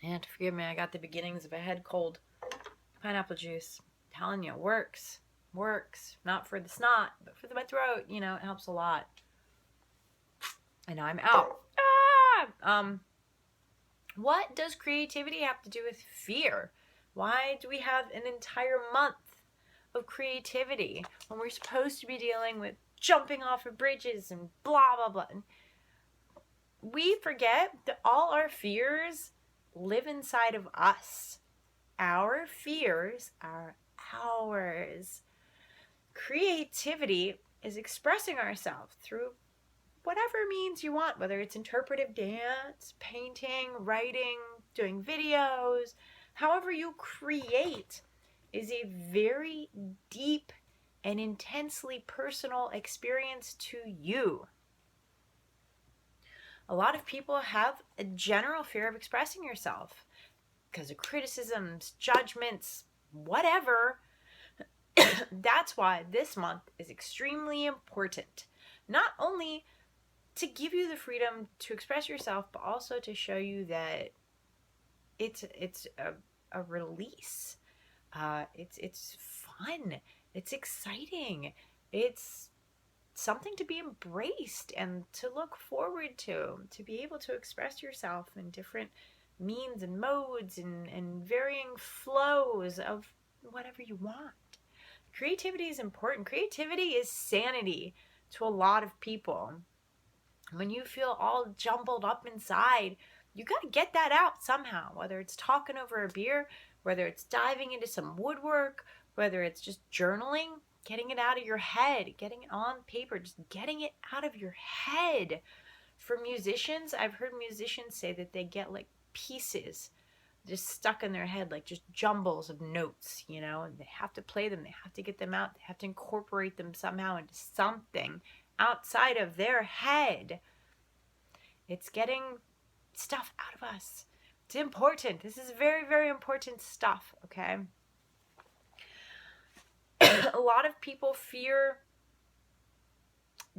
And forgive me, I got the beginnings of a head cold. Pineapple juice, I'm telling you, works. Not for the snot, but for my throat. You know, it helps a lot. And I'm out. What does creativity have to do with fear? Why do we have an entire month of creativity when we're supposed to be dealing with jumping off of bridges and blah, blah, blah? We forget that all our fears live inside of us. Our fears are ours. Creativity is expressing ourselves through whatever means you want, whether it's interpretive dance, painting, writing, doing videos. However you create is a very deep and intensely personal experience to you. A lot of people have a general fear of expressing yourself because of criticisms, judgments, whatever. That's why this month is extremely important. Not only to give you the freedom to express yourself, but also to show you that it's a release. It's fun. It's exciting. It's something to be embraced and to look forward to be able to express yourself in different means and modes and varying flows of whatever you want. Creativity is important. Creativity is sanity to a lot of people. When you feel all jumbled up inside, you got to get that out somehow, whether it's talking over a beer, whether it's diving into some woodwork, whether it's just journaling, getting it out of your head, getting it on paper, just getting it out of your head. For musicians, I've heard musicians say that they get like pieces just stuck in their head, like just jumbles of notes, you know, and they have to play them, they have to get them out, they have to incorporate them somehow into something outside of their head. It's getting stuff out of us. It's important. This is very, very important stuff, okay? A lot of people fear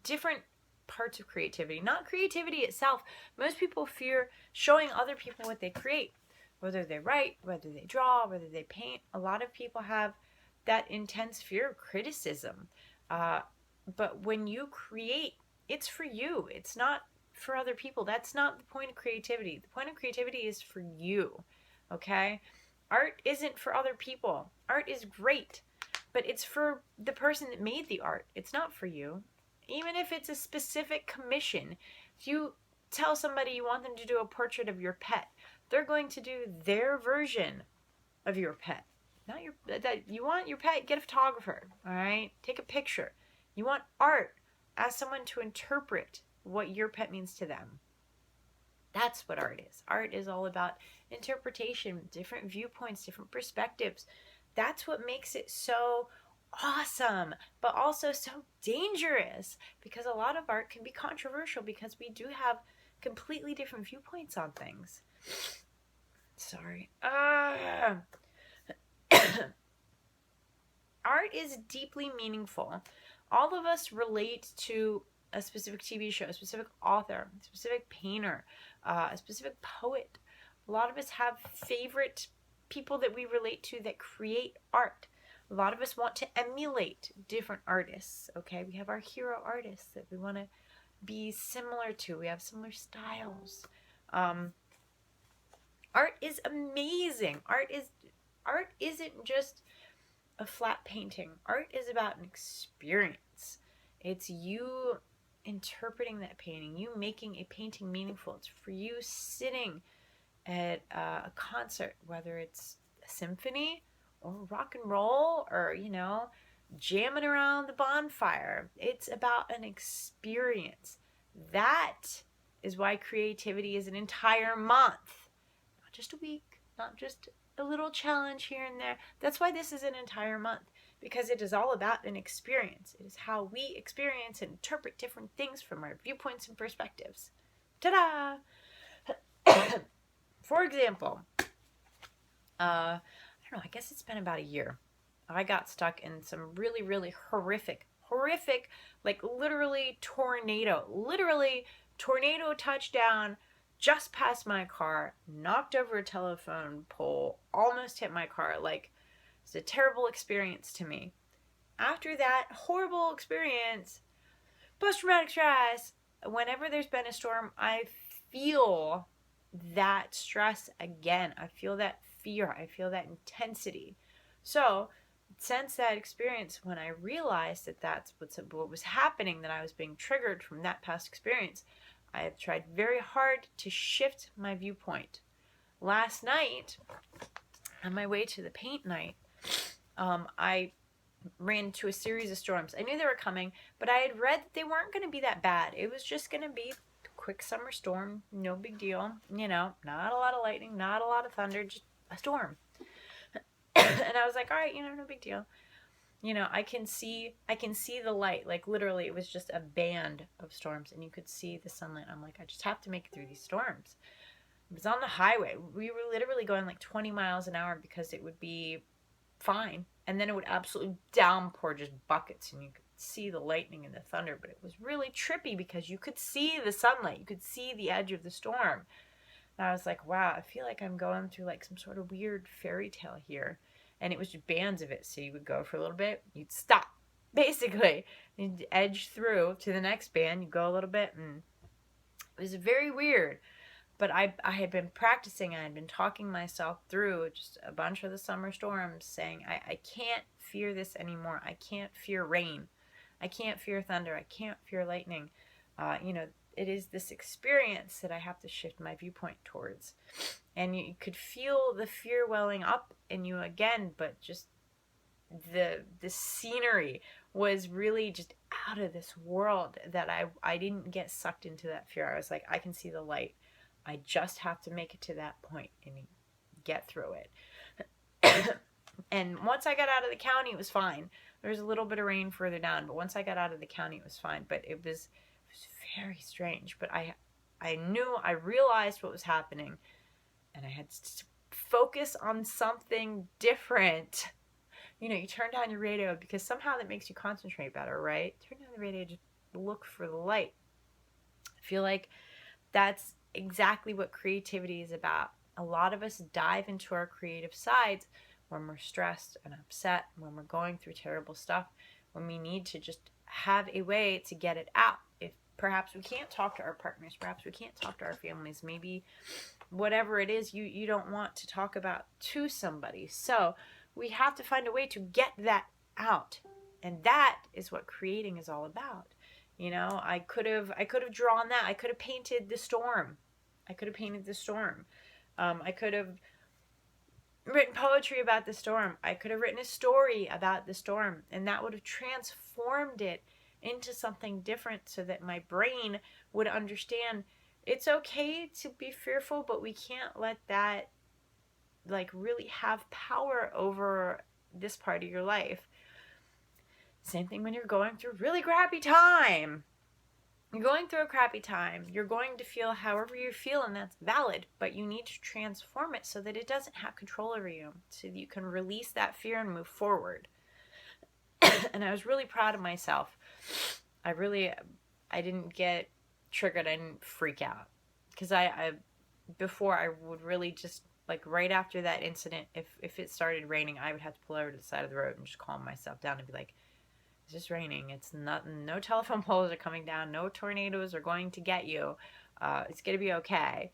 different parts of creativity. Not creativity itself. Most people fear showing other people what they create. Whether they write, whether they draw, whether they paint. A lot of people have that intense fear of criticism. But when you create, it's for you. It's not for other people. That's not the point of creativity. The point of creativity is for you, okay? Art isn't for other people. Art is great, but it's for the person that made the art. It's not for you. Even if it's a specific commission, if you tell somebody you want them to do a portrait of your pet, they're going to do their version of your pet. Not your that you want your pet, get a photographer, all right? Take a picture. You want art, ask someone to interpret what your pet means to them. That's what art is. Art is all about interpretation, different viewpoints, different perspectives. That's what makes it so awesome, but also so dangerous, because a lot of art can be controversial because we do have completely different viewpoints on things. Sorry. Art is deeply meaningful. All of us relate to a specific TV show, a specific author, a specific painter, a specific poet. A lot of us have favorite people that we relate to that create art. A lot of us want to emulate different artists, okay? We have our hero artists that we want to be similar to. We have similar styles. Art is amazing. Art isn't just a flat painting. Art is about an experience. It's you interpreting that painting, you making a painting meaningful. It's for you sitting at a concert, whether it's a symphony or rock and roll or, you know, jamming around the bonfire. It's about an experience. That is why creativity is an entire month, not just a week, not just a little challenge here and there. That's why this is an entire month, because it is all about an experience. It is how we experience and interpret different things from our viewpoints and perspectives. Ta-da! For example, I don't know, I guess it's been about a year. I got stuck in some really, really horrific, like literally tornado touchdown, just passed my car, knocked over a telephone pole, almost hit my car. Like, it's a terrible experience to me. After that horrible experience, post-traumatic stress, whenever there's been a storm, I feel that stress again. I feel that fear. I feel that intensity. So, since that experience, when I realized that that's what was happening, that I was being triggered from that past experience, I have tried very hard to shift my viewpoint. Last night, on my way to the paint night, I ran into a series of storms. I knew they were coming, but I had read that they weren't going to be that bad. It was just going to be a quick summer storm, no big deal. You know, not a lot of lightning, not a lot of thunder, just a storm. And I was like, all right, you know, no big deal. You know, I can see the light. Like, literally, it was just a band of storms, and you could see the sunlight. I'm like, I just have to make it through these storms. It was on the highway. We were literally going like 20 miles an hour because it would be fine, and then it would absolutely downpour, just buckets, and you could see the lightning and the thunder. But it was really trippy because you could see the sunlight, you could see the edge of the storm. And I was like, wow, I feel like I'm going through like some sort of weird fairy tale here. And it was just bands of it. So you would go for a little bit, you'd stop, basically, you'd edge through to the next band, you'd go a little bit, and it was very weird. But I had been practicing, I had been talking myself through just a bunch of the summer storms, saying, I can't fear this anymore. I can't fear rain. I can't fear thunder. I can't fear lightning. You know, it is this experience that I have to shift my viewpoint towards. And you could feel the fear welling up in you again, but just the scenery was really just out of this world, that I didn't get sucked into that fear. I was like, I can see the light. I just have to make it to that point and get through it. And once I got out of the county, it was fine. There was a little bit of rain further down, but once I got out of the county, it was fine. But it was very strange. But I realized what was happening, and I had to focus on something different. You know, you turn down your radio because somehow that makes you concentrate better, right? Turn down the radio, just look for the light. I feel like that's exactly what creativity is about. A lot of us dive into our creative sides when we're stressed and upset, when we're going through terrible stuff, when we need to just have a way to get it out. If perhaps we can't talk to our partners, perhaps we can't talk to our families, maybe whatever it is you don't want to talk about to somebody. So we have to find a way to get that out. And that is what creating is all about. You know, I could have drawn that. I could have painted the storm. I could have written poetry about the storm. I could have written a story about the storm, and that would have transformed it into something different, so that my brain would understand it's okay to be fearful, but we can't let that like really have power over this part of your life. Same thing when you're going through a really crappy time. You're going through a crappy time. You're going to feel however you feel, and that's valid, but you need to transform it so that it doesn't have control over you, so that you can release that fear and move forward. And I was really proud of myself. I didn't get triggered. I didn't freak out. Because before I would really just, like right after that incident, if it started raining, I would have to pull over to the side of the road and just calm myself down and be like, it's just raining. It's not, no telephone poles are coming down. No tornadoes are going to get you. It's going to be okay.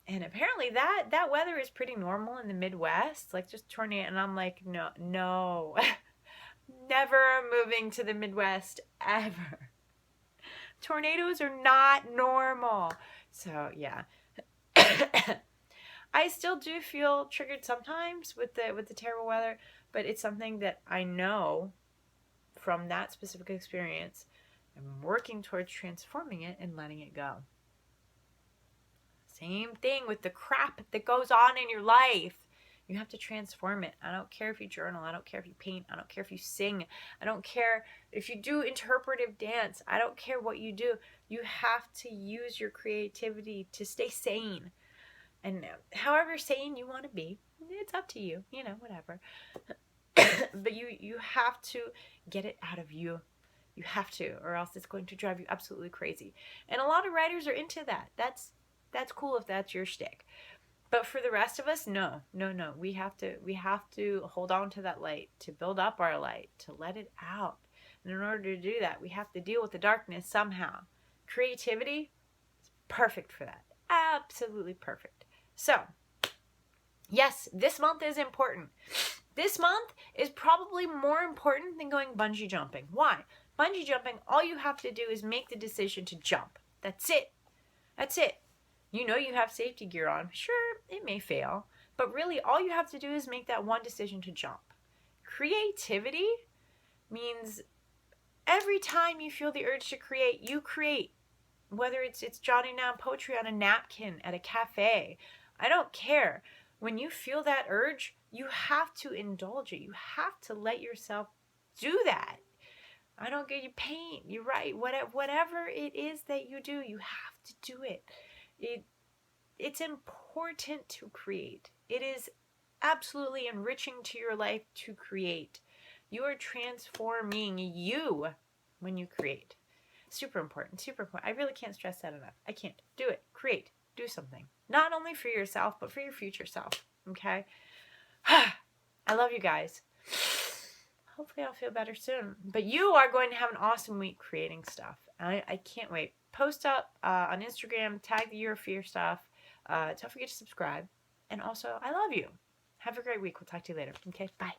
And apparently that weather is pretty normal in the Midwest, like just tornado. And I'm like, no, never moving to the Midwest ever. Tornadoes are not normal. So yeah, I still do feel triggered sometimes with the terrible weather, but it's something that I know from that specific experience. I'm working towards transforming it and letting it go. Same thing with the crap that goes on in your life. You have to transform it. I don't care if you journal. I don't care if you paint. I don't care if you sing. I don't care if you do interpretive dance. I don't care what you do. You have to use your creativity to stay sane. And however sane you want to be, it's up to you. You know, whatever. But you have to get it out of you. You have to, or else it's going to drive you absolutely crazy. And a lot of writers are into that. That's That's cool if that's your shtick. But for the rest of us, no. We have to hold on to that light, to build up our light, to let it out. And in order to do that, we have to deal with the darkness somehow. Creativity is perfect for that. Absolutely perfect. So, yes, this month is important. This month is probably more important than going bungee jumping. Why? Bungee jumping, all you have to do is make the decision to jump. That's it. That's it. You know you have safety gear on. Sure, it may fail, but really all you have to do is make that one decision to jump. Creativity means every time you feel the urge to create, you create. Whether it's jotting down poetry on a napkin at a cafe, I don't care. When you feel that urge, you have to indulge it. You have to let yourself do that. I don't get you paint. You write. Whatever it is that you do, you have to do it. It's important to create. It is absolutely enriching to your life to create. You are transforming you when you create. Super important, super important. I really can't stress that enough. I can't. Do it. Create. Do something. Not only for yourself, but for your future self. Okay? I love you guys. Hopefully I'll feel better soon. But you are going to have an awesome week creating stuff. I can't wait. Post up on Instagram, tag the Year of Fear stuff. Don't forget to subscribe. And also, I love you. Have a great week. We'll talk to you later. Okay? Bye.